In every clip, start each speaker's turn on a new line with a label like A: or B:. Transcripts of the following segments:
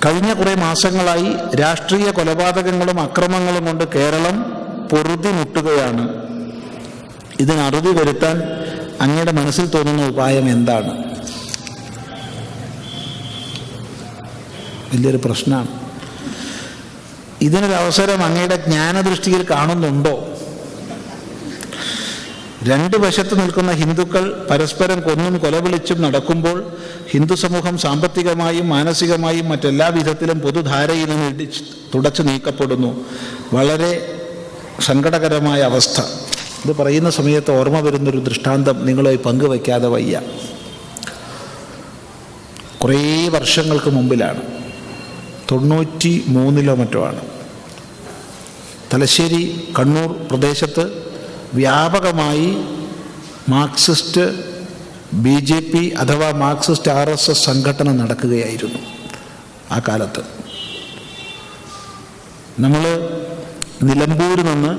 A: കഴിഞ്ഞ കുറേ മാസങ്ങളായി രാഷ്ട്രീയ കൊലപാതകങ്ങളും അക്രമങ്ങളും കൊണ്ട് കേരളം പൊറുതിമുട്ടുകയാണ്. ഇതിന് അറുതി വരുത്താൻ അങ്ങയുടെ മനസ്സിൽ തോന്നുന്ന ഉപായം എന്താണ്? വലിയൊരു പ്രശ്നമാണ്. ഇതിനൊരവസരം അങ്ങയുടെ ജ്ഞാനദൃഷ്ടിയിൽ കാണുന്നുണ്ടോ? രണ്ട് വശത്ത് നിൽക്കുന്ന ഹിന്ദുക്കൾ പരസ്പരം കൊന്നും കൊലവിളിച്ചും നടക്കുമ്പോൾ ഹിന്ദു സമൂഹം സാമ്പത്തികമായും മാനസികമായും മറ്റെല്ലാ വിധത്തിലും പൊതുധാരയിൽ നിന്ന് തുടച്ചു നീക്കപ്പെടുന്നു. വളരെ സങ്കടകരമായ അവസ്ഥ. ഇത് പറയുന്ന സമയത്ത് ഓർമ്മ വരുന്നൊരു ദൃഷ്ടാന്തം നിങ്ങളുമായി പങ്കുവയ്ക്കാതെ വയ്യ. കുറേ വർഷങ്ങൾക്ക് മുമ്പിലാണ്, 93 മറ്റോ ആണ്, തലശ്ശേരി കണ്ണൂർ പ്രദേശത്ത് വ്യാപകമായി മാർക്സിസ്റ്റ് BJP അഥവാ മാർക്സിസ്റ്റ് RSS സംഘടന നടക്കുകയായിരുന്നു. ആ കാലത്ത് നമ്മൾ നിലമ്പൂരിൽ നിന്ന്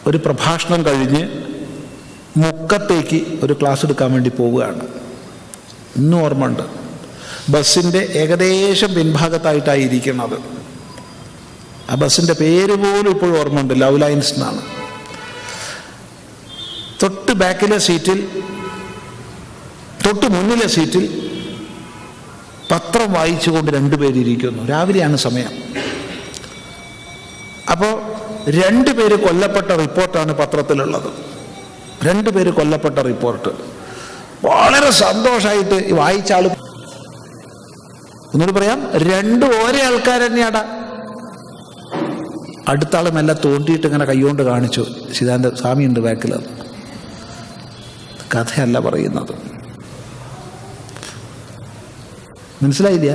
A: ഒരു പ്രഭാഷണം കഴിഞ്ഞ് മുക്കത്തേക്ക് ഒരു ക്ലാസ് എടുക്കാൻ വേണ്ടി പോവുകയാണ്. ഇന്നും ഓർമ്മയുണ്ട്. ബസ്സിൻ്റെ ഏകദേശം പിൻഭാഗത്തായിട്ടായിരിക്കുന്നത്. ആ ബസ്സിൻ്റെ പേര് പോലും ഇപ്പോഴും ഓർമ്മയുണ്ട്, ലവ് ലൈൻസ് എന്നാണ്. തൊട്ട് ബാക്കിലെ സീറ്റിൽ, തൊട്ട് മുന്നിലെ സീറ്റിൽ പത്രം വായിച്ചുകൊണ്ട് 2 പേരിയ്ക്കുന്നു. രാവിലെയാണ് സമയം. അപ്പോൾ 2 പേര് കൊല്ലപ്പെട്ട റിപ്പോർട്ടാണ് പത്രത്തിലുള്ളത്. 2 പേര് കൊല്ലപ്പെട്ട റിപ്പോർട്ട്. വളരെ സന്തോഷമായിട്ട് വായിച്ച ആൾ ഒന്നുകൂടി പറയാം, 2 ഒരേ ആൾക്കാർ തന്നെയാടാ. അടുത്ത ആൾ മെല്ലെ തോണ്ടിയിട്ട് ഇങ്ങനെ കൈകൊണ്ട് കാണിച്ചു, ശിതാന്റെ സ്വാമിയുണ്ട് ബാക്കിൽ. കഥയല്ല പറയുന്നത്, മനസ്സിലായില്ല?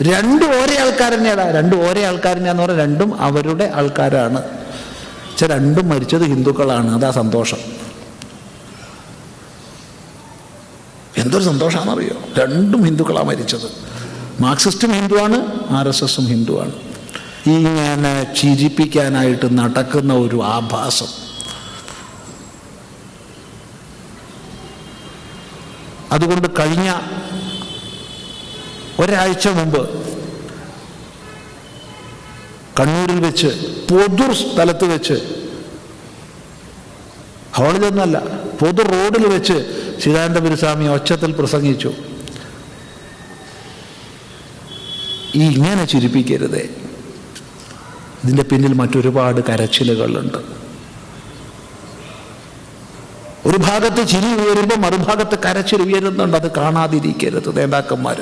A: 2 ഒരേ ആൾക്കാർ തന്നെയാടാ. 2 ഒരേ ആൾക്കാർ തന്നെയാന്ന് പറഞ്ഞാൽ 2ഉം അവരുടെ ആൾക്കാരാണ്. 2ഉം മരിച്ചത് ഹിന്ദുക്കളാണ്. അതാ സന്തോഷം. എന്തൊരു സന്തോഷമാണെന്നറിയോ? 2ഉം ഹിന്ദുക്കളാണ് മരിച്ചത്. മാർക്സിസ്റ്റും ഹിന്ദുവാണ്, RSSും ഹിന്ദുവാണ്. ഇങ്ങനെ ചിരിപ്പിക്കാനായിട്ട് നടക്കുന്ന ഒരു ആഭാസം. അതുകൊണ്ട് കഴിഞ്ഞ ഒരാഴ്ച മുമ്പ് കണ്ണൂരിൽ വെച്ച്, പൊതു സ്ഥലത്ത് വെച്ച്, ഹോളിലൊന്നല്ല, പൊതു റോഡിൽ വെച്ച് ചിദാനന്ദ ഗുരുസ്വാമി ഒച്ചത്തിൽ പ്രസംഗിച്ചു, ഇങ്ങനെ ചിരിപ്പിക്കരുതേ. ഇതിൻ്റെ പിന്നിൽ മറ്റൊരുപാട് കരച്ചിലുകളുണ്ട്. ഒരു ഭാഗത്ത് ചിരി ഉയരുമ്പോൾ മറുഭാഗത്ത് കരച്ചിൽ ഉയരുന്നുണ്ട്. അത് കാണാതിരിക്കരുത് നേതാക്കന്മാർ.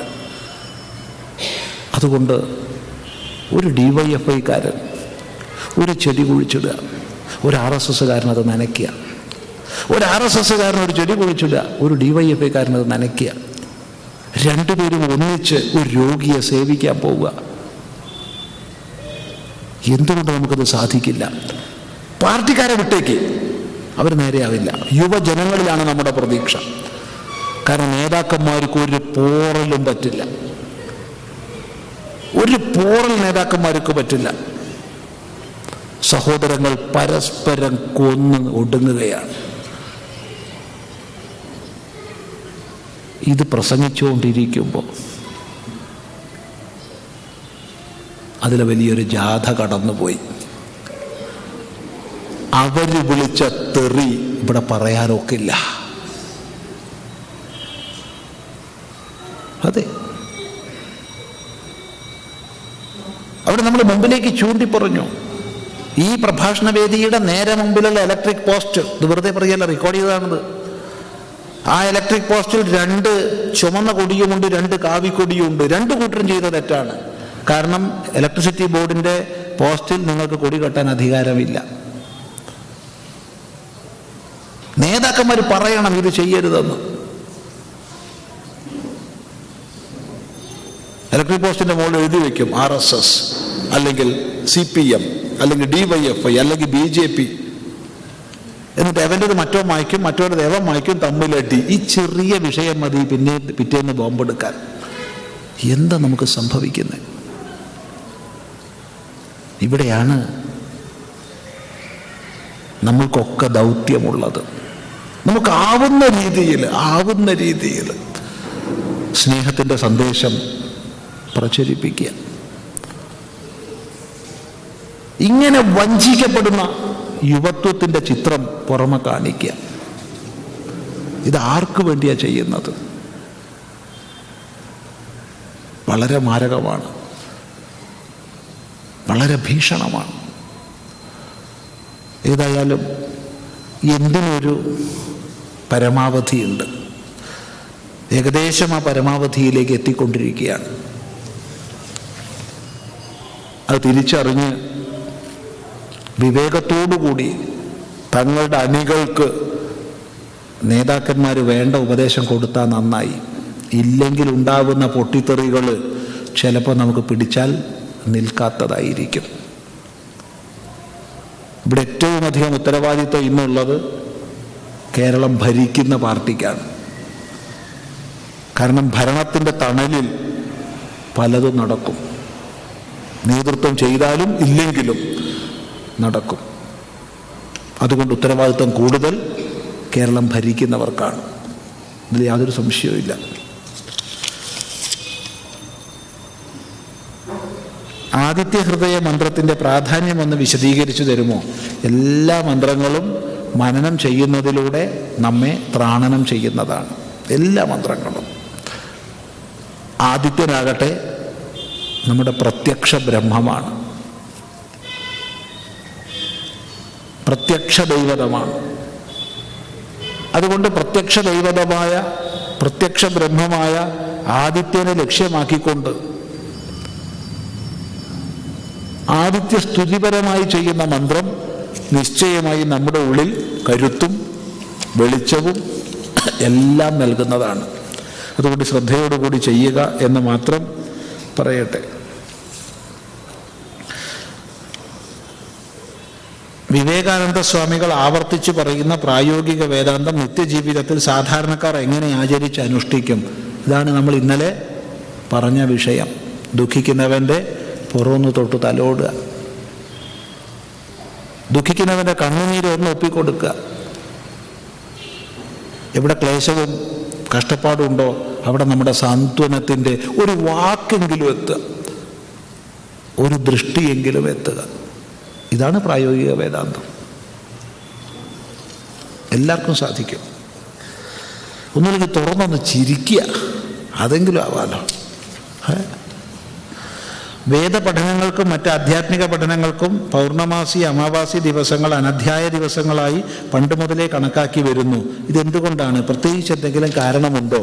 A: അതുകൊണ്ട് ഒരു DYFIക്കാരൻ ഒരു ചെടി കുഴിച്ചിടുക, ഒരു RSSകാരൻ അത് നനയ്ക്കുക, ഒരു RSSകാരൻ ഒരു ചെടി കുഴിച്ചിടുക, ഒരു DYFIക്കാരൻ അത് നനയ്ക്കുക. 2 പേരും ഒന്നിച്ച് ഒരു രോഗിയെ സേവിക്കാൻ പോവുക. എന്തുകൊണ്ട് നമുക്കത് സാധിക്കില്ല? പാർട്ടിക്കാരെ വിട്ടേക്ക്, അവർ നേരെയാവില്ല. യുവജനങ്ങളിലാണ് നമ്മുടെ പ്രതീക്ഷ. കാരണം നേതാക്കന്മാർക്ക് ഒരു പോറലും പറ്റില്ല. ഒരു പോറൽ നേതാക്കന്മാർക്ക് പറ്റില്ല. സഹോദരങ്ങൾ പരസ്പരം കൊന്ന് ഒടുങ്ങുകയാണ്. ഇത് പ്രസംഗിച്ചുകൊണ്ടിരിക്കുമ്പോൾ അതിൽ വലിയൊരു ജാഥ കടന്നുപോയി. അവര് വിളിച്ച തെറി ഇവിടെ പറയാനൊക്കില്ല. അതെ, അവിടെ നമ്മൾ മുമ്പിലേക്ക് ചൂണ്ടി പറഞ്ഞു. ഈ പ്രഭാഷണ വേദിയുടെ നേരെ മുമ്പിലുള്ള ഇലക്ട്രിക് പോസ്റ്റ്, ഇത് വെറുതെ പറയല്ല, റെക്കോർഡ് ചെയ്തതാണിത്. ആ ഇലക്ട്രിക് പോസ്റ്റിൽ 2 ചുമന്ന കൊടിയുമുണ്ട്, 2 കാവിക്കൊടിയുമുണ്ട്. 2 കൂട്ടരും ചെയ്ത തെറ്റാണ്. കാരണം ഇലക്ട്രിസിറ്റി ബോർഡിൻ്റെ പോസ്റ്റിൽ നിങ്ങൾക്ക് കൊടി കെട്ടാൻ അധികാരമില്ല. നേതാക്കന്മാർ പറയണം ഇത് ചെയ്യരുതെന്ന്. ഇലക്ട്രിക് പോസ്റ്റിൻ്റെ മുകളിൽ എഴുതി വയ്ക്കും RSS അല്ലെങ്കിൽ CPM അല്ലെങ്കിൽ DYFI അല്ലെങ്കിൽ BJP. എന്നിട്ട് അവൻ്റെത് മറ്റോ മായ്ക്കും, മറ്റൊരു ദേവം മായ്ക്കും, തമ്മിലടി. ഈ ചെറിയ വിഷയം മതി പിറ്റേന്ന് ബോംബെടുക്കാൻ. എന്താ നമുക്ക് സംഭവിക്കുന്നത്? ഇവിടെയാണ് നമ്മൾക്കൊക്കെ ദൗത്യമുള്ളത്. നമുക്കാവുന്ന രീതിയിൽ സ്നേഹത്തിൻ്റെ സന്ദേശം പ്രചരിപ്പിക്കുക. ഇങ്ങനെ വഞ്ചിക്കപ്പെടുന്ന യുവത്വത്തിൻ്റെ ചിത്രം പുറമെ കാണിക്കുക. ഇത് ആർക്ക് വേണ്ടിയാണ് ചെയ്യുന്നത്? വളരെ മാരകമാണ്, വളരെ ഭീഷണമാണ്. ഏതായാലും എന്തിനൊരു പരമാവധിയുണ്ട്. ഏകദേശം ആ പരമാവധിയിലേക്ക് എത്തിക്കൊണ്ടിരിക്കുകയാണ്. അത് തിരിച്ചറിഞ്ഞ് വിവേകത്തോടുകൂടി തങ്ങളുടെ അണികൾക്ക് നേതാക്കന്മാർ വേണ്ട ഉപദേശം കൊടുത്താൽ നന്നായി. ഇല്ലെങ്കിൽ ഉണ്ടാകുന്ന പൊട്ടിത്തെറികൾ ചിലപ്പോൾ നമുക്ക് പിടിച്ചാൽ നിൽക്കാത്തതായിരിക്കും. ഇവിടെ ഏറ്റവും അധികം ഉത്തരവാദിത്വം ഇന്നുള്ളത് കേരളം ഭരിക്കുന്ന പാർട്ടിക്കാണ്. കാരണം ഭരണത്തിൻ്റെ തണലിൽ പലതും നടക്കും. നേതൃത്വം ചെയ്താലും ഇല്ലെങ്കിലും നടക്കും. അതുകൊണ്ട് ഉത്തരവാദിത്വം കൂടുതൽ കേരളം ഭരിക്കുന്നവർക്കാണ്. ഇതിൽ യാതൊരു സംശയവുമില്ല. ആദിത്യ ഹൃദയ മന്ത്രത്തിൻ്റെ പ്രാധാന്യം ഒന്ന് വിശദീകരിച്ചു തരുമോ? എല്ലാ മന്ത്രങ്ങളും മനനം ചെയ്യുന്നതിലൂടെ നമ്മെ ത്രാണനം ചെയ്യുന്നതാണ്. എല്ലാ മന്ത്രങ്ങളും. ആദിത്യനാകട്ടെ നമ്മുടെ പ്രത്യക്ഷ ബ്രഹ്മമാണ്, പ്രത്യക്ഷ ദൈവതമാണ്. അതുകൊണ്ട് പ്രത്യക്ഷ ദൈവതമായ പ്രത്യക്ഷ ബ്രഹ്മമായ ആദിത്യനെ ലക്ഷ്യമാക്കിക്കൊണ്ട് ആദിത്യ സ്തുതിപരമായി ചെയ്യുന്ന മന്ത്രം നിശ്ചയമായി നമ്മുടെ ഉള്ളിൽ കരുത്തും വെളിച്ചവും എല്ലാം നൽകുന്നതാണ്. അതുകൊണ്ട് ശ്രദ്ധയോടുകൂടി ചെയ്യുക എന്ന് മാത്രം പറയട്ടെ. വിവേകാനന്ദ സ്വാമികൾ ആവർത്തിച്ച് പറയുന്ന പ്രായോഗിക വേദാന്തം നിത്യജീവിതത്തിൽ സാധാരണക്കാർ എങ്ങനെ ആചരിച്ച് അനുഷ്ഠിക്കും? ഇതാണ് നമ്മൾ ഇന്നലെ പറഞ്ഞ വിഷയം. ദുഃഖിക്കുന്നവൻ്റെ പുറമൊന്ന് തൊട്ട് തലോടുക, ദുഃഖിക്കുന്നവൻ്റെ കണ്ണുനീര് ഒന്ന് ഒപ്പിക്കൊടുക്കുക. എവിടെ ക്ലേശവും കഷ്ടപ്പാടുണ്ടോ അവിടെ നമ്മുടെ സാന്ത്വനത്തിൻ്റെ ഒരു വാക്കെങ്കിലും എത്തുക, ഒരു ദൃഷ്ടിയെങ്കിലും എത്തുക. ഇതാണ് പ്രായോഗിക വേദാന്തം. എല്ലാവർക്കും സാധിക്കും. ഒന്നുമില്ലെങ്കിൽ തുറന്നൊന്ന് ചിരിക്കുക, അതെങ്കിലും ആവാലോ. വേദപഠനങ്ങൾക്കും മറ്റ് ആധ്യാത്മിക പഠനങ്ങൾക്കും പൗർണമാസി അമാവാസി ദിവസങ്ങൾ അനധ്യായ ദിവസങ്ങളായി പണ്ട് മുതലേ കണക്കാക്കി വരുന്നു. ഇതെന്തുകൊണ്ടാണ്? പ്രത്യേകിച്ച് എന്തെങ്കിലും കാരണമുണ്ടോ?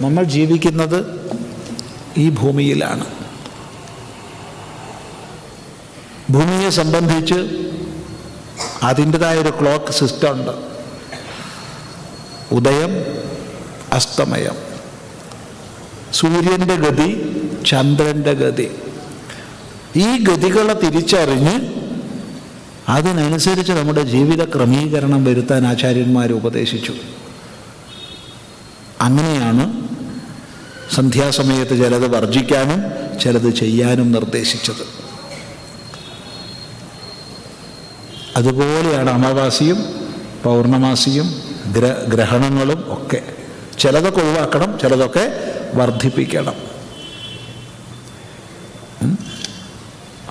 A: നമ്മൾ ജീവിക്കുന്നത് ഈ ഭൂമിയിലാണ്. ഭൂമിയെ സംബന്ധിച്ച് അതിൻ്റെതായൊരു ക്ലോക്ക് സിസ്റ്റം ഉണ്ട്. ഉദയം, അസ്തമയം, സൂര്യൻ്റെ ഗതി, ചന്ദ്രൻ്റെ ഗതി. ഈ ഗതികളെ തിരിച്ചറിഞ്ഞ് അതിനനുസരിച്ച് നമ്മുടെ ജീവിത ക്രമീകരണം വരുത്താൻ ആചാര്യന്മാർ ഉപദേശിച്ചു. അങ്ങനെയാണ് സന്ധ്യാസമയത്ത് ചിലത് വർജിക്കാനും ചിലത് ചെയ്യാനും നിർദ്ദേശിച്ചത്. അതുപോലെയാണ് അമാവാസിയും പൗർണമാസിയും ഗ്രഹണങ്ങളും ഒക്കെ. ചിലതൊക്കെ ഒഴിവാക്കണം, ചിലതൊക്കെ വർദ്ധിപ്പിക്കണം.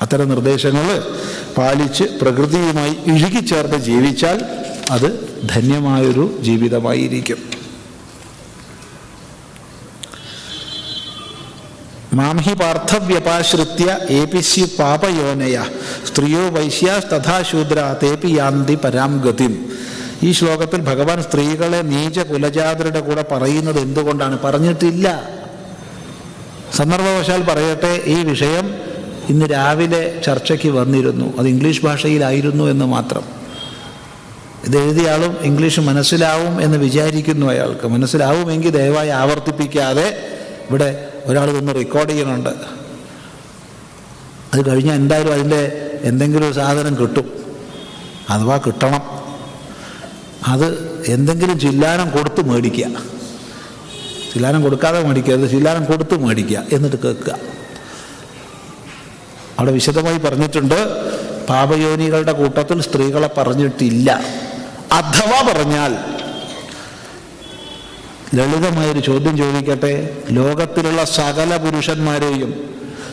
A: അത്തരം നിർദ്ദേശങ്ങൾ പാലിച്ച് പ്രകൃതിയുമായി ഇഴുകിച്ചേർന്ന് ജീവിച്ചാൽ അത് ധന്യമായൊരു ജീവിതമായിരിക്കും. മാംഹി പാർത്ഥവ്യപാശ്രിത്യ ഏപിസ്യു പാപയോനയ സ്ത്രീയോ വൈശ്യാസ്തഥാ ശൂദ്ര തേപി യാന്തി പരാം ഗതിം. ഈ ശ്ലോകത്തിൽ ഭഗവാൻ സ്ത്രീകളെ നീച കുലജാതരുടെ കൂടെ പറയുന്നത് എന്തുകൊണ്ടാണ്? പറഞ്ഞിട്ടില്ല. സന്ദർഭവശാൽ പറയട്ടെ, ഈ വിഷയം ഇന്ന് രാവിലെ ചർച്ചയ്ക്ക് വന്നിരുന്നു. അത് ഇംഗ്ലീഷ് ഭാഷയിലായിരുന്നു എന്ന് മാത്രം. ഇത് എഴുതിയ ആളും ഇംഗ്ലീഷ് മനസ്സിലാവും എന്ന് വിചാരിക്കുന്നു. അയാൾക്ക് മനസ്സിലാവുമെങ്കിൽ ദയവായി ആവർത്തിപ്പിക്കാതെ. ഇവിടെ ഒരാൾ ഇതൊന്ന് റെക്കോർഡ് ചെയ്യണുണ്ട്. അത് കഴിഞ്ഞാൽ എന്തായാലും അതിൻ്റെ എന്തെങ്കിലും ഒരു സാധനം കിട്ടും, അഥവാ കിട്ടണം. അത് എന്തെങ്കിലും ചില്ലാനം കൊടുത്ത് മേടിക്കുക. ചില്ലാനം കൊടുക്കാതെ മേടിക്കരുത്, ചില്ലാനം കൊടുത്ത് മേടിക്കുക, എന്നിട്ട് കേൾക്കുക. അവിടെ വിശദമായി പറഞ്ഞിട്ടുണ്ട്. പാപയോനികളുടെ കൂട്ടത്തിൽ സ്ത്രീകളെ പറഞ്ഞിട്ടില്ല. അഥവാ പറഞ്ഞാൽ, ലളിതമായൊരു ചോദ്യം ചോദിക്കട്ടെ, ലോകത്തിലുള്ള സകല പുരുഷന്മാരെയും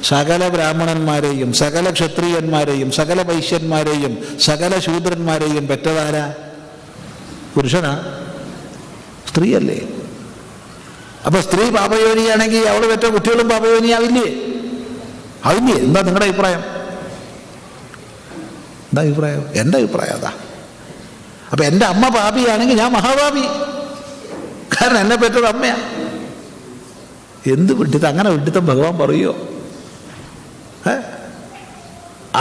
A: സകല ബ്രാഹ്മണന്മാരെയും സകല ക്ഷത്രിയന്മാരെയും സകല വൈശ്യന്മാരെയും സകല ശൂദ്രന്മാരെയും പെറ്റതാരാ? പുരുഷനാ? സ്ത്രീയല്ലേ? അപ്പൊ സ്ത്രീ പാപയോനിയാണെങ്കിൽ അവൾ പെറ്റ കുട്ടികളും പാപയോനിയാവില്ലേ? ആവില്ലേ? എന്താ നിങ്ങളുടെ അഭിപ്രായം? എന്താ അഭിപ്രായം? എൻ്റെ അഭിപ്രായം അതാ. അപ്പൊ എൻ്റെ അമ്മ പാപിയാണെങ്കിൽ ഞാൻ മഹാപാപി, കാരണം എന്നെ പെറ്റത് അമ്മയാ. എന്ത് വിഡിത്തം! അങ്ങനെ വിഡിത്തം ഭഗവാൻ പറയുമോ?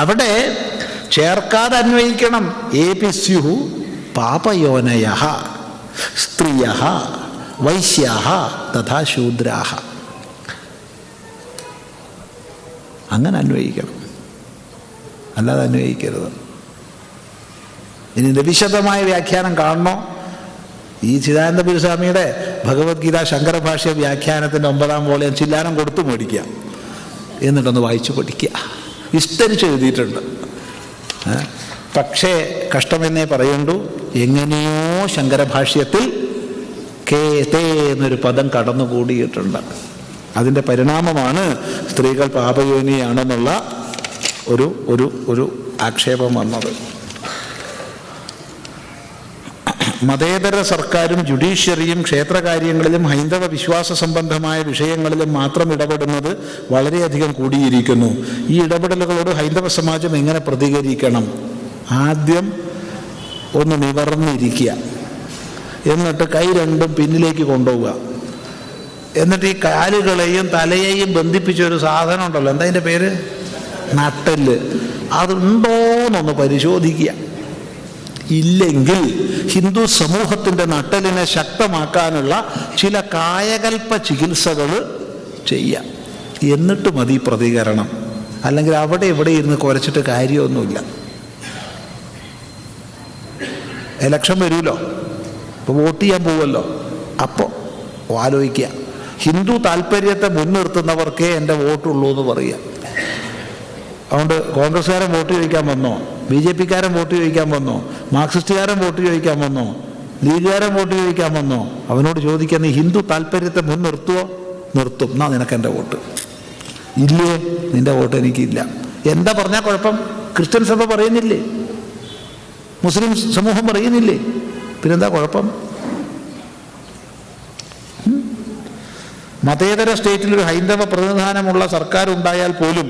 A: അവിടെ ചേർക്കാതെ അന്വയിക്കണം. ഏപിസ്യുഹു പാപയോനയഃ സ്ത്രീയഃ വൈശ്യാഃ തഥാ ശൂദ്രാഃ. അങ്ങനെ അന്വയിക്കണം, അല്ലാതെ അന്വയിക്കരുത്. ഇനി ഇതിൻ്റെ വിശദമായ വ്യാഖ്യാനം കാണണോ? ഈ ചിദാനന്ദ ഗുരുസ്വാമിയുടെ ഭഗവത്ഗീത ശങ്കരഭാഷ്യ വ്യാഖ്യാനത്തിൻ്റെ 9ാം വോളിയം ചില്ലാനം കൊടുത്തു മേടിക്കുക, എന്നിട്ടൊന്ന് വായിച്ചു പഠിക്കുക. വിസ്തരിച്ച് എഴുതിയിട്ടുണ്ട്. പക്ഷേ കഷ്ടമെന്നേ പറയുള്ളൂ, എങ്ങനെയോ ശങ്കരഭാഷ്യത്തിൽ കേതേ എന്നൊരു പദം കടന്നുകൂടിയിട്ടുണ്ട്. അതിൻ്റെ പരിണാമമാണ് സ്ത്രീകൾ പാപയോനിയാണെന്നുള്ള ഒരു ഒരു ഒരു ആക്ഷേപം വന്നത്. മതേതര സർക്കാരും ജുഡീഷ്യറിയും ക്ഷേത്രകാര്യങ്ങളിലും ഹൈന്ദവ വിശ്വാസ സംബന്ധമായ വിഷയങ്ങളിലും മാത്രം ഇടപെടുന്നത് വളരെയധികം കൂടിയിരിക്കുന്നു. ഈ ഇടപെടലുകളോട് ഹൈന്ദവ സമാജം എങ്ങനെ പ്രതികരിക്കണം? ആദ്യം ഒന്ന് നിവർന്നിരിക്കുക, എന്നിട്ട് കൈ രണ്ടും പിന്നിലേക്ക് കൊണ്ടുപോവുക, എന്നിട്ട് ഈ കാലുകളെയും തലയെയും ബന്ധിപ്പിച്ചൊരു സാധനം ഉണ്ടല്ലോ, എന്താ അതിൻ്റെ പേര്? നട്ടെല്ല്. അതുണ്ടോയെന്നൊന്ന് പരിശോധിക്കുക. ഇല്ലെങ്കിൽ ഹിന്ദു സമൂഹത്തിൻ്റെ നട്ടലിനെ ശക്തമാക്കാനുള്ള ചില കായകൽപ്പ ചികിത്സകൾ ചെയ്യാം. എന്നിട്ട് മതി പ്രതികരണം. അല്ലെങ്കിൽ അവിടെ ഇവിടെ ഇരുന്ന് കുരച്ചിട്ട് കാര്യമൊന്നുമില്ല. ഇലക്ഷൻ വരുമല്ലോ, ഇപ്പോൾ വോട്ട് ചെയ്യാൻ പോവുമല്ലോ, അപ്പോൾ ആലോചിക്കുക. ഹിന്ദു താല്പര്യത്തെ മുൻനിർത്തുന്നവർക്കേ എൻ്റെ വോട്ടുള്ളൂ എന്ന് പറയുക. അതുകൊണ്ട് കോൺഗ്രസ്സുകാരൻ വോട്ട് ചോദിക്കാൻ വന്നോ, BJP-കാരൻ വോട്ട് ചോദിക്കാൻ വന്നോ, മാർക്സിസ്റ്റുകാരൻ വോട്ട് ചോദിക്കാൻ വന്നോ, ലീഗുകാരൻ വോട്ട് ചോദിക്കാൻ വന്നോ, അവനോട് ചോദിക്കാൻ നീ ഹിന്ദു താല്പര്യത്തെ മുൻനിർത്തുവോ? നിർത്തും. എന്നാ നിനക്ക് എൻ്റെ വോട്ട്. ഇല്ലേ? നിൻ്റെ വോട്ട് എനിക്കില്ല. എന്താ പറഞ്ഞാൽ കുഴപ്പം? ക്രിസ്ത്യൻ സഭ പറയുന്നില്ലേ? മുസ്ലിം സമൂഹം പറയുന്നില്ലേ? പിന്നെന്താ കുഴപ്പം? മതേതര സ്റ്റേറ്റിലൊരു ഹൈന്ദവ പ്രതിനിധാനമുള്ള സർക്കാർ ഉണ്ടായാൽ പോലും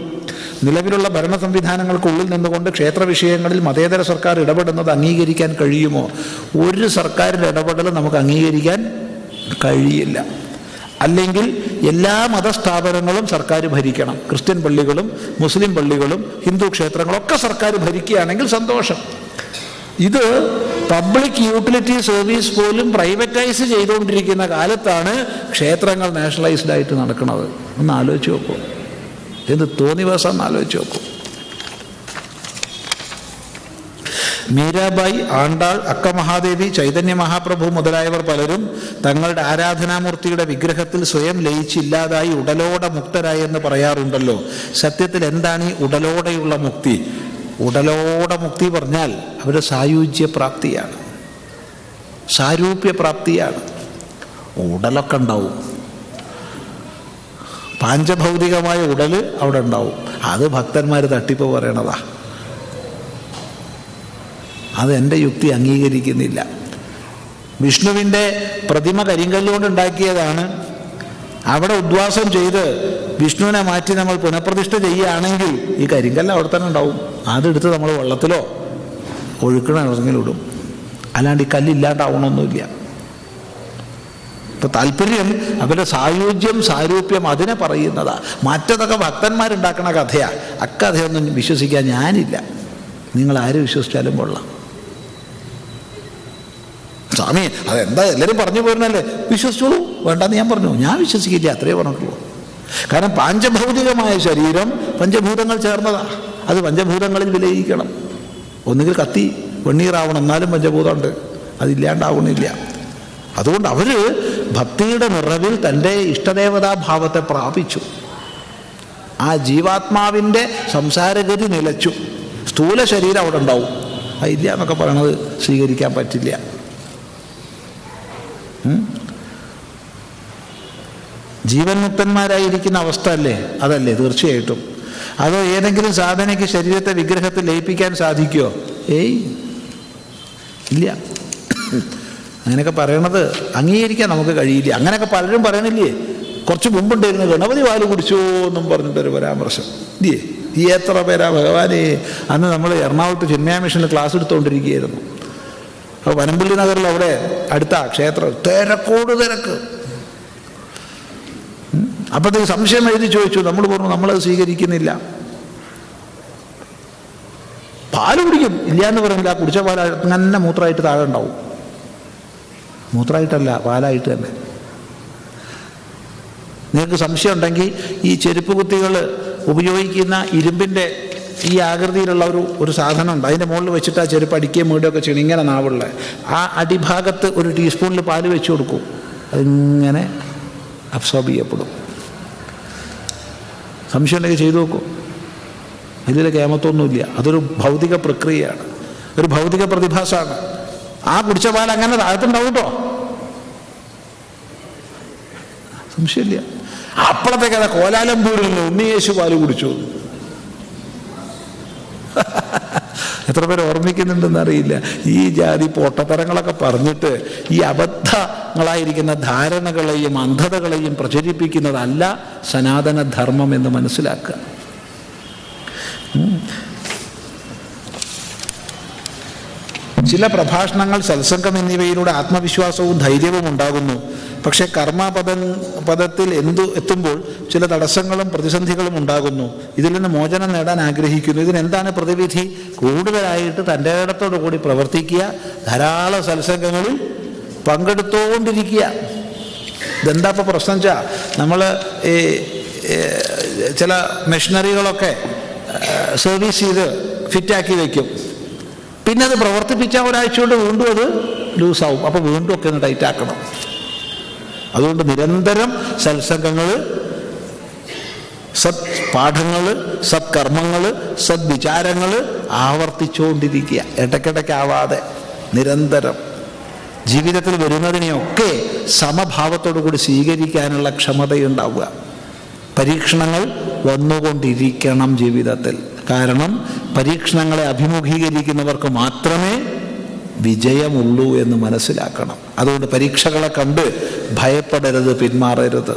A: നിലവിലുള്ള ഭരണ സംവിധാനങ്ങൾക്കുള്ളിൽ നിന്നുകൊണ്ട് ക്ഷേത്ര വിഷയങ്ങളിൽ മതേതര സർക്കാർ ഇടപെടുന്നത് അംഗീകരിക്കാൻ കഴിയുമോ? ഒരു സർക്കാരിൻ്റെ ഇടപെടൽ നമുക്ക് അംഗീകരിക്കാൻ കഴിയില്ല. അല്ലെങ്കിൽ എല്ലാ മതസ്ഥാപനങ്ങളും സർക്കാർ ഭരിക്കണം. ക്രിസ്ത്യൻ പള്ളികളും മുസ്ലിം പള്ളികളും ഹിന്ദു ക്ഷേത്രങ്ങളൊക്കെ സർക്കാർ ഭരിക്കുകയാണെങ്കിൽ സന്തോഷം. ഇത് പബ്ലിക് യൂട്ടിലിറ്റി സർവീസ് പോലും പ്രൈവറ്റൈസ് ചെയ്തുകൊണ്ടിരിക്കുന്ന കാലത്താണ് ക്ഷേത്രങ്ങൾ നാഷണലൈസ്ഡ് ആയിട്ട് നടക്കുന്നത്. ഒന്ന് ആലോചിച്ച് നോക്കൂ. എന്ത് തോന്നിവാസം എന്ന് ആലോചിച്ച് നോക്കൂ. മീരാബായി, ആണ്ടാൾ, അക്കമഹാദേവി, ചൈതന്യ മഹാപ്രഭു മുതലായവർ പലരും തങ്ങളുടെ ആരാധനാമൂർത്തിയുടെ വിഗ്രഹത്തിൽ സ്വയം ലയിച്ചില്ലാതായി ഉടലോടെ മുക്തരായി എന്ന് പറയാറുണ്ടല്ലോ. സത്യത്തിൽ എന്താണ് ഈ ഉടലോടെയുള്ള മുക്തി? ഉടലോടെ മുക്തി പറഞ്ഞാൽ അവർ സായുജ്യപ്രാപ്തിയാണ്, സാരൂപ്യപ്രാപ്തിയാണ്. ഉടലൊക്കെ ഉണ്ടാവും, പാഞ്ചഭൗതികമായ ഉടൽ അവിടെ ഉണ്ടാവും. അത് ഭക്തന്മാർ തട്ടിപ്പ് പറയണതാ. അത് എൻ്റെ യുക്തി അംഗീകരിക്കുന്നില്ല. വിഷ്ണുവിൻ്റെ പ്രതിമ കരിങ്കല്ലുകൊണ്ട് ഉണ്ടാക്കിയതാണ്. അവിടെ ഉദ്വാസം ചെയ്ത് വിഷ്ണുവിനെ മാറ്റി നമ്മൾ പുനഃപ്രതിഷ്ഠ ചെയ്യുകയാണെങ്കിൽ ഈ കരിങ്കല്ല് അവിടെ തന്നെ ഉണ്ടാവും. അതെടുത്ത് നമ്മൾ വെള്ളത്തിലോ ഒഴുക്കണ ഇറങ്ങിലിടും. അല്ലാണ്ട് ഈ കല്ലില്ലാണ്ടാവണമൊന്നുമില്ല. ഇപ്പം താല്പര്യം അവരുടെ സായുജ്യം സാരൂപ്യം അതിനെ പറയുന്നതാ. മറ്റതൊക്കെ ഭക്തന്മാരുണ്ടാക്കണ കഥയാണ്. അക്കഥയൊന്നും വിശ്വസിക്കാൻ ഞാനില്ല. നിങ്ങൾ ആര് വിശ്വസിച്ചാലും കൊള്ളാം. സ്വാമി അതെന്താ എല്ലാവരും പറഞ്ഞു പോരുന്നല്ലേ? വിശ്വസിച്ചോളൂ, വേണ്ടെന്ന് ഞാൻ പറഞ്ഞു. ഞാൻ വിശ്വസിക്കില്ല, അത്രയേ പറഞ്ഞിട്ടുള്ളൂ. കാരണം പാഞ്ചഭൗതികമായ ശരീരം പഞ്ചഭൂതങ്ങൾ ചേർന്നതാ. അത് പഞ്ചഭൂതങ്ങളിൽ വിലയിക്കണം. ഒന്നുകിൽ കത്തി വെണ്ണീറാവണം, എന്നാലും പഞ്ചഭൂതമുണ്ട്, അതില്ലാണ്ടാവണില്ല. അതുകൊണ്ട് അവർ ഭക്തിയുടെ നിറവിൽ തൻ്റെ ഇഷ്ടദേവതാഭാവത്തെ പ്രാപിച്ചു. ആ ജീവാത്മാവിൻ്റെ സംസാരഗതി നിലച്ചു. സ്ഥൂല ശരീരം അവിടെ ഉണ്ടാവും. അതില്ല എന്നൊക്കെ പറയണത് സ്വീകരിക്കാൻ പറ്റില്ല. ജീവൻ മുക്തന്മാരായിരിക്കുന്ന അവസ്ഥ അല്ലേ? അതല്ലേ തീർച്ചയായിട്ടും. അതോ ഏതെങ്കിലും സാധനയ്ക്ക് ശരീരത്തെ വിഗ്രഹത്തിൽ ലയിപ്പിക്കാൻ സാധിക്കുമോ? ഏയ് ഇല്ല. അങ്ങനെയൊക്കെ പറയണത് അംഗീകരിക്കാൻ നമുക്ക് കഴിയില്ല. അങ്ങനെയൊക്കെ പലരും പറയണില്ലേ? കുറച്ച് മുമ്പുണ്ടായിരുന്നു ഗണപതി പാല് കുടിച്ചോ എന്നും പറഞ്ഞിട്ടൊരു പരാമർശം ഇല്ലേ? ഈ എത്ര പേരാ ഭഗവാനെ! അന്ന് നമ്മൾ എറണാകുളത്ത് ചിന്മയ മിഷനിൽ ക്ലാസ് എടുത്തുകൊണ്ടിരിക്കുകയായിരുന്നു. അപ്പോൾ വനമ്പള്ളി നഗറിൽ അവിടെ അടുത്ത ക്ഷേത്രം തിരക്കോട് തിരക്ക്. അപ്പോഴത്തേക്ക് സംശയം എഴുതി ചോദിച്ചു. നമ്മൾ പറഞ്ഞു നമ്മളത് സ്വീകരിക്കുന്നില്ല. പാല് കുടിക്കും ഇല്ല എന്ന് പറഞ്ഞില്ല. കുടിച്ച പാൽ അങ്ങനെ മൂത്രമായിട്ട് താഴെ ഉണ്ടാവും. മൂത്രമായിട്ടല്ല, പാലായിട്ട് തന്നെ. നിങ്ങൾക്ക് സംശയം ഉണ്ടെങ്കിൽ ഈ ചെരുപ്പ് കുത്തികൾ ഉപയോഗിക്കുന്ന ഇരുമ്പിൻ്റെ ഈ ആകൃതിയിലുള്ള ഒരു സാധനമുണ്ട്. അതിൻ്റെ മുകളിൽ വെച്ചിട്ട് ആ ചെരുപ്പ് അടിക്കുകയും മൂടുകയൊക്കെ ചെയ്യണം. ഇങ്ങനെ നാവുള്ള ആ അടിഭാഗത്ത് ഒരു ടീസ്പൂണിൽ പാല് വെച്ച് കൊടുക്കും. അതിങ്ങനെ അബ്സോർബ് ചെയ്യപ്പെടും. സംശയം ഉണ്ടെങ്കിൽ ചെയ്തു നോക്കൂ. ഇതിൽ കേമത്തൊന്നുമില്ല. അതൊരു ഭൗതിക പ്രക്രിയയാണ്, ഒരു ഭൗതിക പ്രതിഭാസമാണ്. ആ കുടിച്ച പാൽ അങ്ങനെ താഴത്തുണ്ടാവും കേട്ടോ, സംശയമില്ല. അപ്പോഴത്തേക്ക് അതാ കോലാലംപൂരിൽ നിന്ന് ഉണ്ണിയേശു പാല് കുടിച്ചു. എത്ര പേര് ഓർമ്മിക്കുന്നുണ്ടെന്ന് അറിയില്ല. ഈ ജാതി പൊട്ടത്തരങ്ങളൊക്കെ പറഞ്ഞിട്ട് ഈ അബദ്ധങ്ങളായിരിക്കുന്ന ധാരണകളെയും അന്ധതകളെയും പ്രചരിപ്പിക്കുന്നതല്ല സനാതനധർമ്മം എന്ന് മനസ്സിലാക്കുക. ചില പ്രഭാഷണങ്ങൾ, സത്സംഗം എന്നിവയിലൂടെ ആത്മവിശ്വാസവും ധൈര്യവും ഉണ്ടാകുന്നു. പക്ഷേ കർമ്മപദത്തിൽ എത്തുമ്പോൾ ചില തടസ്സങ്ങളും പ്രതിസന്ധികളും ഉണ്ടാകുന്നു. ഇതിൽ നിന്ന് മോചനം നേടാൻ ആഗ്രഹിക്കുന്നു. ഇതിനെന്താണ് പ്രതിവിധി? കൂടുതലായിട്ട് തൻ്റെ ഇടത്തോടു കൂടി പ്രവർത്തിക്കുക, ധാരാളം സത്സംഗങ്ങളിൽ പങ്കെടുത്തുകൊണ്ടിരിക്കുക. ഇതെന്താ ഇപ്പോൾ പ്രശ്നം വെച്ചാൽ നമ്മൾ ഈ ചില മെഷീനറികളൊക്കെ സർവീസ് ചെയ്ത് ഫിറ്റാക്കി വയ്ക്കും. പിന്നെ അത് പ്രവർത്തിപ്പിച്ചാൽ ഒരാഴ്ച കൊണ്ട് വീണ്ടും അത് ലൂസാവും. അപ്പോൾ വീണ്ടും ഒക്കെ ഒന്ന് ടൈറ്റാക്കണം. അതുകൊണ്ട് നിരന്തരം സത്സംഗങ്ങൾ, സത് പാഠങ്ങൾ, സത്കർമ്മങ്ങൾ, സദ്വിചാരങ്ങൾ ആവർത്തിച്ചുകൊണ്ടിരിക്കുക. ഇടയ്ക്കിടയ്ക്കാവാതെ നിരന്തരം ജീവിതത്തിൽ വരുന്നതിനെയൊക്കെ സമഭാവത്തോടു കൂടി സ്വീകരിക്കാനുള്ള ക്ഷമതയുണ്ടാവുക. പരീക്ഷണങ്ങൾ വന്നുകൊണ്ടിരിക്കണം ജീവിതത്തിൽ. കാരണം പരീക്ഷണങ്ങളെ അഭിമുഖീകരിക്കുന്നവർക്ക് മാത്രമേ വിജയമുള്ളൂ എന്ന് മനസ്സിലാക്കണം. അതുകൊണ്ട് പരീക്ഷകളെ കണ്ട് ഭയപ്പെടരുത്, പിന്മാറരുത്,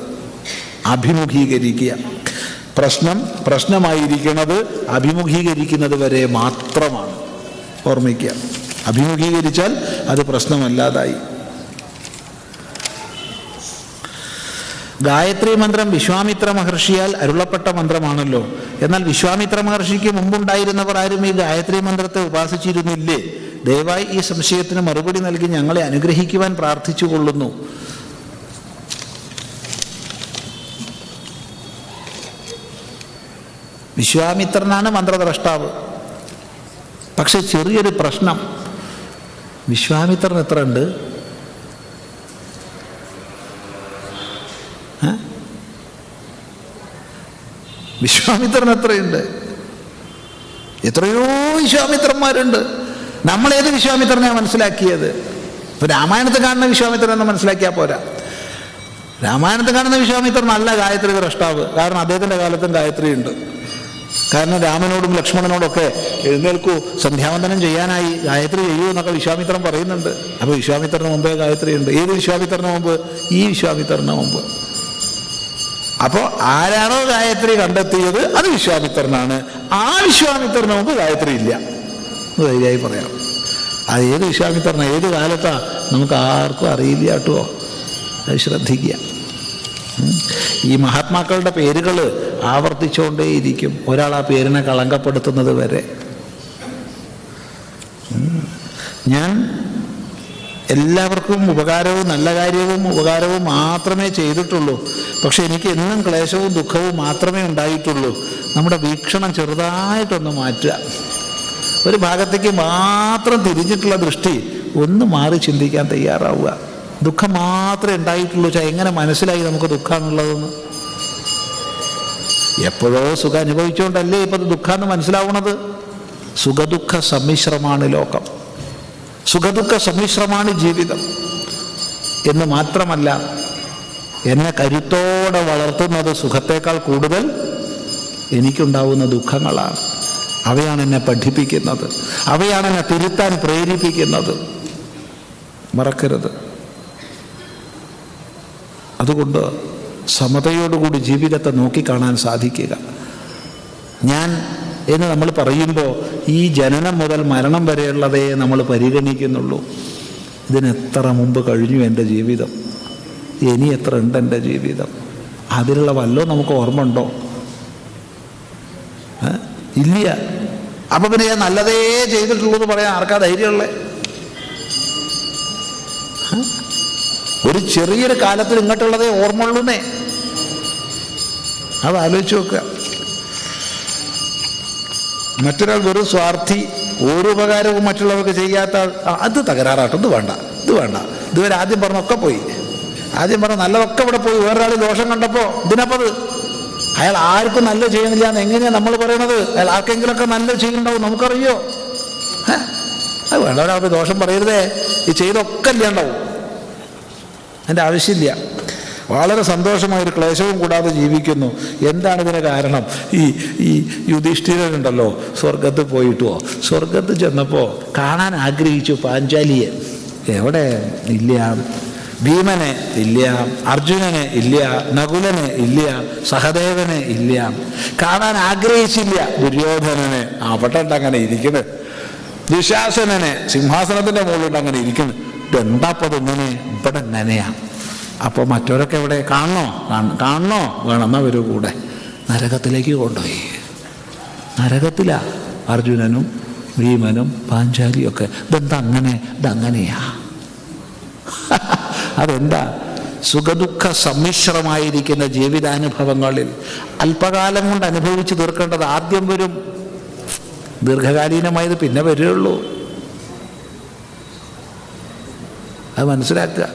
A: അഭിമുഖീകരിക്കുക. പ്രശ്നമായിരിക്കുന്നത് അഭിമുഖീകരിക്കുന്നത് വരെ മാത്രമാണ്. ഓർമ്മിക്കുക, അഭിമുഖീകരിച്ചാൽ അത് പ്രശ്നമല്ലാതായി. ഗായത്രി മന്ത്രം വിശ്വാമിത്ര മഹർഷിയാൽ അരുളപ്പെട്ട മന്ത്രമാണല്ലോ. എന്നാൽ വിശ്വാമിത്ര മഹർഷിക്ക് മുമ്പുണ്ടായിരുന്നവർ ആരും ഈ ഗായത്രി മന്ത്രത്തെ ഉപാസിച്ചിരുന്നില്ലേ? ദയവായി ഈ സംശയത്തിന് മറുപടി നൽകി ഞങ്ങളെ അനുഗ്രഹിക്കുവാൻ പ്രാർത്ഥിച്ചു കൊള്ളുന്നു. വിശ്വാമിത്രനാണ് മന്ത്രദ്രഷ്ടാവ്. പക്ഷെ ചെറിയൊരു പ്രശ്നം, വിശ്വാമിത്രൻ എത്ര ഉണ്ട്? വിശ്വാമിത്രൻ എത്രയുണ്ട്? എത്രയോ വിശ്വാമിത്രന്മാരുണ്ട്. നമ്മളേത് വിശ്വാമിത്രനെയാണ് മനസ്സിലാക്കിയത്? ഇപ്പൊ രാമായണത്തിൽ കാണുന്ന വിശ്വാമിത്രൻ എന്ന് മനസ്സിലാക്കിയാൽ പോരാ. രാമായണത്തിൽ കാണുന്ന വിശ്വാമിത്രൻ അല്ല ഗായത്രി ദ്രഷ്ടാവ്. കാരണം അദ്ദേഹത്തിൻ്റെ കാലത്തും ഗായത്രി ഉണ്ട്. കാരണം രാമനോടും ലക്ഷ്മണനോടൊക്കെ എഴുന്നേൽക്കൂ, സന്ധ്യാവന്തനം ചെയ്യാനായി, ഗായത്രി ചെയ്യൂ എന്നൊക്കെ വിശ്വാമിത്രൻ പറയുന്നുണ്ട്. അപ്പോൾ വിശ്വാമിത്രന് മുമ്പേ ഗായത്രി ഉണ്ട്. ഏത് വിശ്വാമിത്രന് മുമ്പ്? ഈ വിശ്വാമിത്രന് മുമ്പ്. അപ്പോൾ ആരാണോ ഗായത്രി കണ്ടെത്തിയത് അത് വിശ്വാമിത്രനാണ്. ആ വിശ്വാമിത്രന് മുമ്പ് ഗായത്രി ഇല്ല എന്ന് ധൈര്യമായി പറയാം. അത് ഏത് വിശ്വാമിത്രനാണ്, ഏത് കാലത്താ, നമുക്ക് ആർക്കും അറിയില്ല കേട്ടോ. അത് ശ്രദ്ധിക്കുക. ഈ മഹാത്മാക്കളുടെ പേരുകൾ ആവർത്തിച്ചുകൊണ്ടേയിരിക്കും, ഒരാൾ ആ പേരിനെ കളങ്കപ്പെടുത്തുന്നത് വരെ. ഞാൻ എല്ലാവർക്കും ഉപകാരവും നല്ല കാര്യവും ഉപകാരവും മാത്രമേ ചെയ്തിട്ടുള്ളൂ. പക്ഷെ എനിക്ക് എന്നും ക്ലേശവും ദുഃഖവും മാത്രമേ ഉണ്ടായിട്ടുള്ളൂ. നമ്മുടെ വീക്ഷണം ചെറുതായിട്ടൊന്ന് മാറ്റുക. ഒരു ഭാഗത്തേക്ക് മാത്രം തിരിഞ്ഞിട്ടുള്ള ദൃഷ്ടി ഒന്ന് മാറി ചിന്തിക്കാൻ തയ്യാറാവുക. ദുഃഖം മാത്രമേ ഉണ്ടായിട്ടുള്ളൂ. എങ്ങനെ മനസ്സിലായി നമുക്ക് ദുഃഖമാണുള്ളതെന്ന്? എപ്പോഴോ സുഖം അനുഭവിച്ചുകൊണ്ടല്ലേ ഇപ്പം ദുഃഖമെന്ന് മനസ്സിലാവുന്നത്? സുഖദുഃഖ സമ്മിശ്രമാണ് ലോകം, സുഖദുഃഖ സമ്മിശ്രമാണ് ജീവിതം എന്ന് മാത്രമല്ല എന്നെ കരുത്തോടെ വളർത്തുന്നത് സുഖത്തേക്കാൾ കൂടുതൽ എനിക്കുണ്ടാവുന്ന ദുഃഖങ്ങളാണ്. അവയാണ് എന്നെ പഠിപ്പിക്കുന്നത്, അവയാണ് എന്നെ തിരുത്താൻ പ്രേരിപ്പിക്കുന്നത്. മറക്കരുത്. അതുകൊണ്ട് സമതയോടുകൂടി ജീവിതത്തെ നോക്കിക്കാണാൻ സാധിക്കുക. ഞാൻ എന്ന് നമ്മൾ പറയുമ്പോൾ ഈ ജനനം മുതൽ മരണം വരെയുള്ളതേ നമ്മൾ പരിഗണിക്കുന്നുള്ളൂ. ഇതിനെത്ര മുമ്പ് കഴിഞ്ഞു എൻ്റെ ജീവിതം, ഇനി എത്ര ഉണ്ട് എൻ്റെ ജീവിതം, അതിലുള്ള വല്ലോ നമുക്ക് ഓർമ്മ ഉണ്ടോ? ഇല്ല. അപ്പം പിന്നെ ഞാൻ നല്ലതേ ചെയ്തിട്ടുള്ളൂ എന്ന് പറയാൻ ആർക്കാ ധൈര്യമുള്ളേ? ഒരു ചെറിയൊരു കാലത്തിൽ ഇങ്ങോട്ടുള്ളതേ ഓർമ്മയുള്ളൂന്നേ. അത് ആലോചിച്ച് നോക്കുക. മറ്റൊരാൾ വെറും സ്വാർത്ഥി, ഒരു ഉപകാരവും മറ്റുള്ളവർക്ക് ചെയ്യാത്ത അത് തകരാറാട്ടോ, ഇത് വേണ്ട, ഇത് വേണ്ട, ഇതുവരെ ആദ്യം പറഞ്ഞൊക്കെ പോയി, ആദ്യം പറഞ്ഞ നല്ലതൊക്കെ ഇവിടെ പോയി, വേറൊരാൾ ദോഷം കണ്ടപ്പോൾ ഇതിനപ്പത് അയാൾ ആർക്കും നല്ല ചെയ്യുന്നില്ല എന്ന് എങ്ങനെയാണ് നമ്മൾ പറയണത്? അയാൾ ആർക്കെങ്കിലുമൊക്കെ നല്ല ചെയ്യുന്നുണ്ടാവും, നമുക്കറിയോ? അത് വേണ്ട, ഒരാൾക്ക് ദോഷം പറയരുതേ, ഈ ചെയ്തൊക്കെ ഇല്ലാണ്ടാവും. അതിൻ്റെ ആവശ്യമില്ല. വളരെ സന്തോഷമായൊരു ക്ലേശവും കൂടാതെ ജീവിക്കുന്നു. എന്താണ് ഇതിന് കാരണം? ഈ യുധിഷ്ഠിരനുണ്ടല്ലോ, സ്വർഗത്ത് പോയിട്ടുവോ, സ്വർഗത്ത് ചെന്നപ്പോൾ കാണാൻ ആഗ്രഹിച്ചു പാഞ്ചാലിയെ. എവിടെ? ഇല്ല. ഭീമനെ ഇല്ല, അർജുനനെ ഇല്ല, നകുലനെ ഇല്ല, സഹദേവനെ ഇല്ല. കാണാൻ ആഗ്രഹിച്ചില്ല ദുര്യോധനനെ, അവിടെ ഉണ്ട് അങ്ങനെ ഇരിക്കുന്നത്. ദുശാസനനെ സിംഹാസനത്തിൻ്റെ മുകളിലുണ്ട് അങ്ങനെ ഇരിക്കുന്നു. ഇതെന്താപ്പത് ഇങ്ങനെ, ഇവിടെ എങ്ങനെയാ? അപ്പോൾ മറ്റവരൊക്കെ എവിടെ? കാണണോ വേണമെന്നാ വരൂ കൂടെ. നരകത്തിലേക്ക് കൊണ്ടുപോയി. നരകത്തിലാ അർജുനനും ഭീമനും പാഞ്ചാലിയും ഒക്കെ. ഇതെന്താ അങ്ങനെ? ഇതങ്ങനെയാ. അതെന്താ? സുഖദുഃഖ സമ്മിശ്രമായിരിക്കുന്ന ജീവിതാനുഭവങ്ങളിൽ അല്പകാലം കൊണ്ട് അനുഭവിച്ച് തീർക്കേണ്ടത് ആദ്യം വരും. ദീർഘകാലീനമായത് പിന്നെ വരികയുള്ളൂ. അത് മനസ്സിലാക്കുക.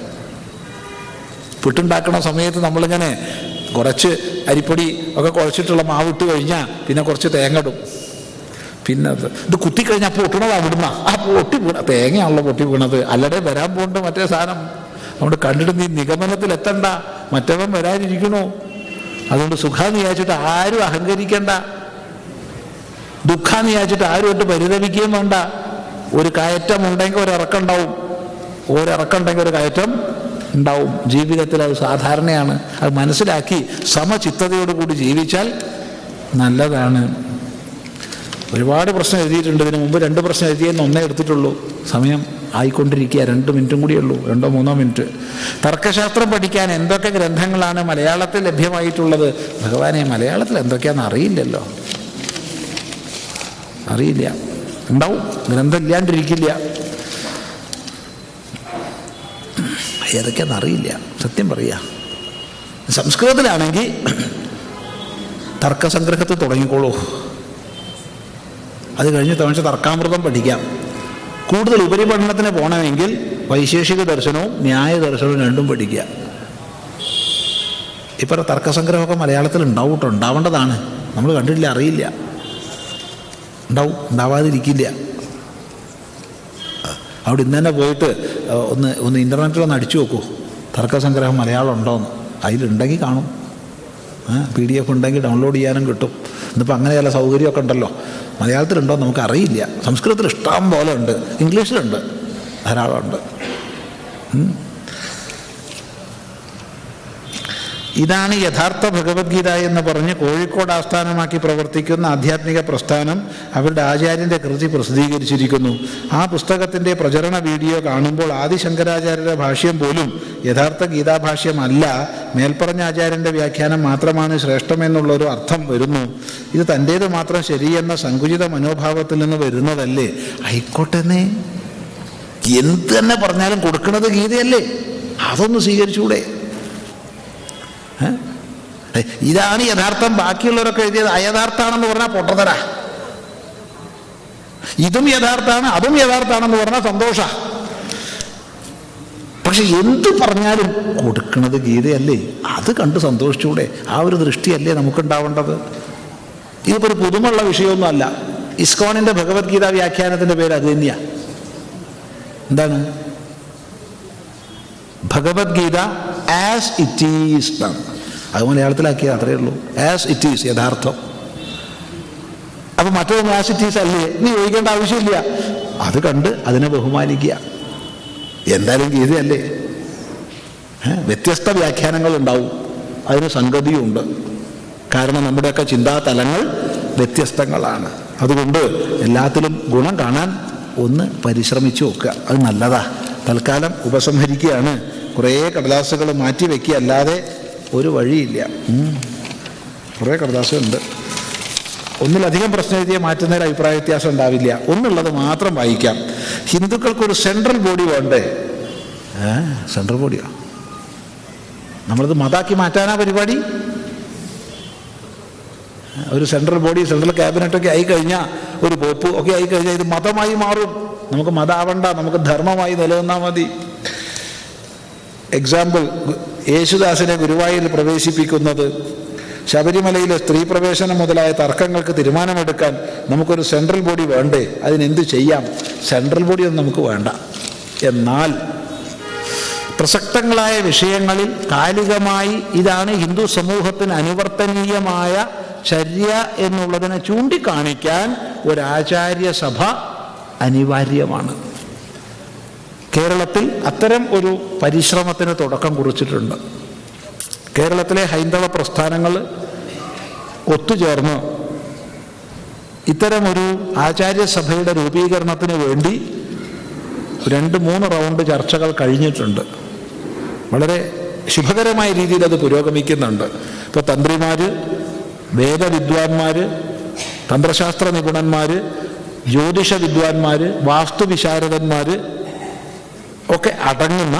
A: പുട്ടുണ്ടാക്കണ സമയത്ത് നമ്മളിങ്ങനെ കുറച്ച് അരിപ്പൊടി ഒക്കെ കുഴച്ചിട്ടുള്ള മാവിട്ട് കഴിഞ്ഞാൽ പിന്നെ കുറച്ച് തേങ്ങ ഇടും. പിന്നെ ഇത് കുത്തിക്കഴിഞ്ഞാൽ പൊട്ടണത് അവിടുന്ന ആ പൊട്ടി വീണ തേങ്ങയാണല്ലോ പൊട്ടി വീണത്, അല്ലടെ വരാൻ പോകണ്ട മറ്റേ സാധനം. അതുകൊണ്ട് കണ്ടിട്ട് നീ നിഗമനത്തിൽ എത്തണ്ട, മറ്റവൻ വരാനിരിക്കണു. അതുകൊണ്ട് സുഖാന്ന് വിചാരിച്ചിട്ട് ആരും അഹങ്കരിക്കണ്ട, ദുഃഖാന്ന് വിചാരിച്ചിട്ട് ആരുമായിട്ട് പരിതപിക്കുകയും വേണ്ട. ഒരു കയറ്റം ഉണ്ടെങ്കിൽ ഒരിറക്കം ഉണ്ടാവും, ഒരിറക്കം ഉണ്ടെങ്കിൽ ഒരു കയറ്റം ഉണ്ടാവും. ജീവിതത്തിൽ അത് സാധാരണയാണ്. അത് മനസ്സിലാക്കി സമചിത്തതയോടുകൂടി ജീവിച്ചാൽ നല്ലതാണ്. ഒരുപാട് പ്രശ്നം എഴുതിയിട്ടുണ്ട്. ഇതിന് മുമ്പ് 2 പ്രശ്നം എഴുതിയെന്ന് 1 എടുത്തിട്ടുള്ളൂ. സമയം ആയിക്കൊണ്ടിരിക്കുക, 2 മിനിറ്റും കൂടിയേ ഉള്ളൂ, 2-3 മിനിറ്റ്. തർക്കശാസ്ത്രം പഠിക്കാൻ എന്തൊക്കെ ഗ്രന്ഥങ്ങളാണ് മലയാളത്തിൽ ലഭ്യമായിട്ടുള്ളത്? ഭഗവാനെ, മലയാളത്തിൽ എന്തൊക്കെയാണെന്ന് അറിയില്ലല്ലോ, അറിയില്ല. ഉണ്ടാവും, ഗ്രന്ഥം ഇല്ലാണ്ടിരിക്കില്ല. ഏതൊക്കെയാണെന്ന് അറിയില്ല, സത്യം പറയുക. സംസ്കൃതത്തിലാണെങ്കിൽ തർക്കസംഗ്രഹത്തിൽ തുടങ്ങിക്കോളൂ. അത് കഴിഞ്ഞ് തമിഴ് തർക്കാമൃതം പഠിക്കാം. കൂടുതൽ ഉപരിപഠനത്തിന് പോകണമെങ്കിൽ വൈശേഷിക ദർശനവും ന്യായ ദർശനവും രണ്ടും പഠിക്കുക. ഇപ്പോൾ തർക്കസംഗ്രഹമൊക്കെ മലയാളത്തിൽ ഉണ്ടാവും കേട്ടോ, ഉണ്ടാവേണ്ടതാണ്. നമ്മൾ കണ്ടിട്ടില്ല, അറിയില്ല. ഉണ്ടാവും, ഉണ്ടാവാതിരിക്കില്ല. അവിടെ ഇന്ന് തന്നെ പോയിട്ട് ഒന്ന് ഇൻ്റർനെറ്റിലൊന്ന് അടിച്ചു നോക്കൂ, തർക്കസംഗ്രഹം മലയാളം ഉണ്ടോയെന്ന്. അതിലുണ്ടെങ്കിൽ കാണും. PDF ഉണ്ടെങ്കിൽ ഡൗൺലോഡ് ചെയ്യാനും കിട്ടും. ഇന്നിപ്പോൾ അങ്ങനെ ചില സൗകര്യമൊക്കെ ഉണ്ടല്ലോ. മലയാളത്തിലുണ്ടോ നമുക്കറിയില്ല. സംസ്കൃതത്തിൽ ഇഷ്ടം പോലെ ഉണ്ട്, ഇംഗ്ലീഷിലുണ്ട്, ധാരാളം ഉണ്ട്. ഇതാണ് യഥാർത്ഥ ഭഗവത്ഗീത എന്ന് പറഞ്ഞ് കോഴിക്കോട് ആസ്ഥാനമാക്കി പ്രവർത്തിക്കുന്ന ആധ്യാത്മിക പ്രസ്ഥാനം അവരുടെ ആചാര്യൻ്റെ കൃതി പ്രസിദ്ധീകരിച്ചിരിക്കുന്നു. ആ പുസ്തകത്തിൻ്റെ പ്രചരണ വീഡിയോ കാണുമ്പോൾ ആദിശങ്കരാചാര്യരുടെ ഭാഷ്യം പോലും യഥാർത്ഥ ഗീതാഭാഷ്യമല്ല, മേൽപ്പറഞ്ഞ ആചാര്യൻ്റെ വ്യാഖ്യാനം മാത്രമാണ് ശ്രേഷ്ഠമെന്നുള്ളൊരു അർത്ഥം വരുന്നു. ഇത് തൻ്റേത് മാത്രം ശരിയെന്ന സങ്കുചിത മനോഭാവത്തിൽ നിന്ന് വരുന്നതല്ലേ? ആയിക്കോട്ടെന്നേ, എന്ത് തന്നെ പറഞ്ഞാലും കൊടുക്കുന്നത് ഗീതയല്ലേ, അതൊന്ന് സ്വീകരിച്ചൂടെ? ഇതാണ് യഥാർത്ഥം. ബാക്കിയുള്ളവരൊക്കെ എഴുതിയത് അയഥാർത്ഥാണെന്ന് പറഞ്ഞാൽ പൊട്ടത്തരാ. ഇതും യഥാർത്ഥാണ് അതും യഥാർത്ഥാണെന്ന് പറഞ്ഞാൽ സന്തോഷ. പക്ഷെ എന്ത് പറഞ്ഞാലും കൊടുക്കുന്നത് ഗീതയല്ലേ, അത് കണ്ട് സന്തോഷിച്ചൂടെ? ആ ഒരു ദൃഷ്ടിയല്ലേ നമുക്കുണ്ടാവേണ്ടത്. ഇതിപ്പോൾ ഒരു പുതുമുള്ള വിഷയമൊന്നും അല്ല. ഇസ്കോണിൻ്റെ ഭഗവത്ഗീത വ്യാഖ്യാനത്തിൻ്റെ പേര് അത് തന്നെയാണ്. എന്താണ്? ഭഗവത്ഗീത ആസ് ഇറ്റ് ഈസ് എന്നാണ്. അത് മലയാളത്തിലാക്കിയാൽ അത്രയേ ഉള്ളൂ. ആസ് ഇറ്റ് ഈസ്, യഥാർത്ഥം. അപ്പം മറ്റൊന്നും ആസ് ഇറ്റ് ഈസ് അല്ലേ, നീ ചോദിക്കേണ്ട ആവശ്യമില്ല. അത് കണ്ട് അതിനെ ബഹുമാനിക്കുക. എന്തായാലും ഗീതയല്ലേ. വ്യത്യസ്ത വ്യാഖ്യാനങ്ങളുണ്ടാവും, അതിന് സംഗതിയുമുണ്ട്. കാരണം നമ്മുടെയൊക്കെ ചിന്താതലങ്ങൾ വ്യത്യസ്തങ്ങളാണ്. അതുകൊണ്ട് എല്ലാത്തിലും ഗുണം കാണാൻ ഒന്ന് പരിശ്രമിച്ചു നോക്കുക, അത് നല്ലതാ. തൽക്കാലം ഉപസംഹരിക്കുകയാണ്. കുറേ കടലാസുകൾ മാറ്റി വയ്ക്കുക, അല്ലാതെ ഒരു വഴിയില്ല. കുറേ കടലാസുണ്ട്. ഒന്നിലധികം പ്രശ്നം എഴുതിയ മാറ്റുന്നതിൽ അഭിപ്രായ വ്യത്യാസം ഉണ്ടാവില്ല. ഒന്നുള്ളത് മാത്രം വായിക്കാം. ഹിന്ദുക്കൾക്കൊരു സെൻട്രൽ ബോഡി വേണ്ടേ? സെൻട്രൽ ബോഡിയോ? നമ്മളത് മതാക്കി മാറ്റാനാ പരിപാടി? ഒരു സെൻട്രൽ ബോഡി, സെൻട്രൽ ക്യാബിനറ്റൊക്കെ ആയിക്കഴിഞ്ഞാൽ, ഒരു പോപ്പ് ഒക്കെ ആയിക്കഴിഞ്ഞാൽ ഇത് മതമായി മാറും. നമുക്ക് മതമാവണ്ട, നമുക്ക് ധർമ്മമായി നിലനിന്നാൽ മതി. എക്സാമ്പിൾ, യേശുദാസിനെ ഗുരുവായൂരിൽ പ്രവേശിപ്പിക്കുന്നത്, ശബരിമലയിലെ സ്ത്രീ പ്രവേശനം മുതലായ തർക്കങ്ങൾക്ക് തീരുമാനമെടുക്കാൻ നമുക്കൊരു സെൻട്രൽ ബോഡി വേണ്ടേ? അതിനെന്ത് ചെയ്യാം? സെൻട്രൽ ബോഡിയൊന്നും നമുക്ക് വേണ്ട. എന്നാൽ പ്രസക്തങ്ങളായ വിഷയങ്ങളിൽ കാലികമായി ഇതാണ് ഹിന്ദു സമൂഹത്തിന് അനുവർത്തനീയമായ ചര്യ എന്നുള്ളതിനെ ചൂണ്ടിക്കാണിക്കാൻ ഒരാചാര്യസഭ അനിവാര്യമാണ്. കേരളത്തിൽ അത്തരം ഒരു പരിശ്രമത്തിന് തുടക്കം കുറിച്ചിട്ടുണ്ട്. കേരളത്തിലെ ഹൈന്ദവ പ്രസ്ഥാനങ്ങൾ ഒത്തുചേർന്ന് ഇത്തരമൊരു ആചാര്യസഭയുടെ രൂപീകരണത്തിന് വേണ്ടി 2-3 റൗണ്ട് ചർച്ചകൾ കഴിഞ്ഞിട്ടുണ്ട്. വളരെ ശുഭകരമായ രീതിയിൽ അത് പുരോഗമിക്കുന്നുണ്ട്. ഇപ്പോൾ തന്ത്രിമാർ, വേദവിദ്വാൻമാർ, തന്ത്രശാസ്ത്ര നിപുണന്മാർ, ജ്യോതിഷ വിദ്വാൻമാർ, വാസ്തുവിശാരദന്മാർ ഒക്കെ അടങ്ങുന്ന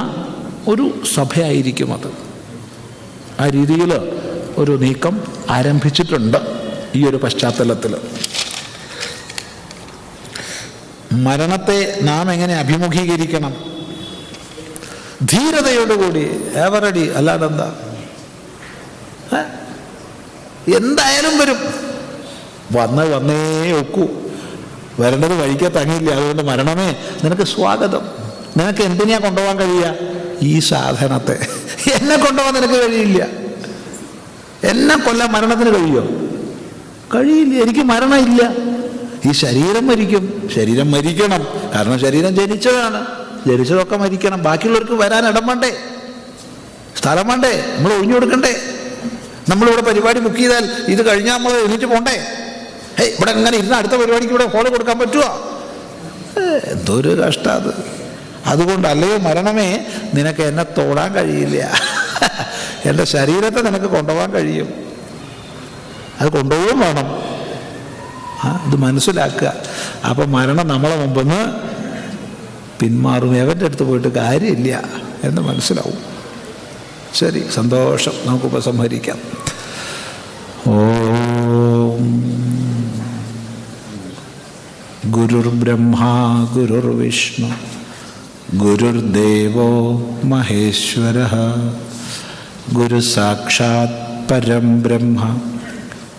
A: ഒരു സഭയായിരിക്കും അത്. ആ രീതിയിൽ ഒരു നീക്കം ആരംഭിച്ചിട്ടുണ്ട് ഈ ഒരു പശ്ചാത്തലത്തിൽ. മരണത്തെ നാം എങ്ങനെ അഭിമുഖീകരിക്കണം? ധീരതയോടുകൂടി, എവറടി, അല്ലാതെന്താ? എന്തായാലും വരും, വന്നേ ഒക്കൂ. വരേണ്ടത് വഴിക്ക് തങ്ങില്ല. അതുകൊണ്ട് മരണമേ നിനക്ക് സ്വാഗതം. നിനക്ക് എന്തിനാ കൊണ്ടുപോകാൻ കഴിയുക? ഈ സാധനത്തെ. എന്നെ കൊണ്ടുപോകാൻ നിനക്ക് കഴിയില്ല. എന്നെ കൊല്ലാൻ മരണത്തിന് കഴിയുമോ? കഴിയില്ല. എനിക്ക് മരണമില്ല. ഈ ശരീരം മരിക്കും. ശരീരം മരിക്കണം, കാരണം ശരീരം ജനിച്ചതാണ്. ജനിച്ചതൊക്കെ മരിക്കണം. ബാക്കിയുള്ളവർക്ക് വരാൻ ഇടം വേണ്ടേ? സ്ഥലം വേണ്ടേ? നമ്മൾ ഒഴിഞ്ഞു കൊടുക്കണ്ടേ? നമ്മളിവിടെ പരിപാടി ബുക്ക് ചെയ്താൽ ഇത് കഴിഞ്ഞാൽ നമ്മൾ എണീറ്റ് പോണ്ടേ? ഇവിടെ എങ്ങനെ ഇരുന്ന് അടുത്ത പരിപാടിക്ക് ഇവിടെ ഹോള് കൊടുക്കാൻ പറ്റുമോ? എന്തൊരു കഷ്ടം അത്. അതുകൊണ്ട് അല്ലയോ മരണമേ, നിനക്ക് എന്നെ തൊടാൻ കഴിയില്ല. എൻ്റെ ശരീരത്തെ നിനക്ക് കൊണ്ടുപോകാൻ കഴിയും. അത് കൊണ്ടുപോകും വേണം. ഇത് മനസ്സിലാക്കുക. അപ്പം മരണം നമ്മളെ മുമ്പെന്ന് പിന്മാറും. എവൻ്റെ അടുത്ത് പോയിട്ട് കാര്യമില്ല എന്ന് മനസ്സിലാവും. ശരി, സന്തോഷം. നമുക്ക് ഉപസംഹരിക്കാം. ഓം ഗുരുർബ്രഹ്മാ ഗുരുർവിഷ്ണു ഗുരുർദേവോ മഹേശ്വരഃ ഗുരു സാക്ഷാത് പരം ബ്രഹ്മ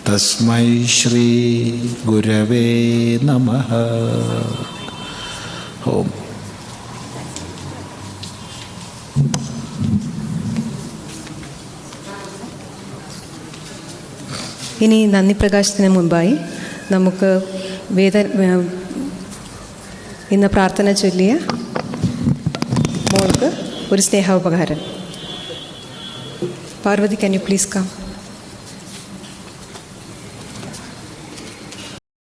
A: തസ്മൈ ശ്രീ ഗുരവേ നമഃ. ഓം.
B: ഇനി നന്ദി പ്രകാശത്തിന് മുമ്പായി നമുക്ക് ഇന്ന് പ്രാർത്ഥന ചൊല്ലിയ മോൾക്ക് ഒരു സ്നേഹോപകാരം. Parvathi, can you please come?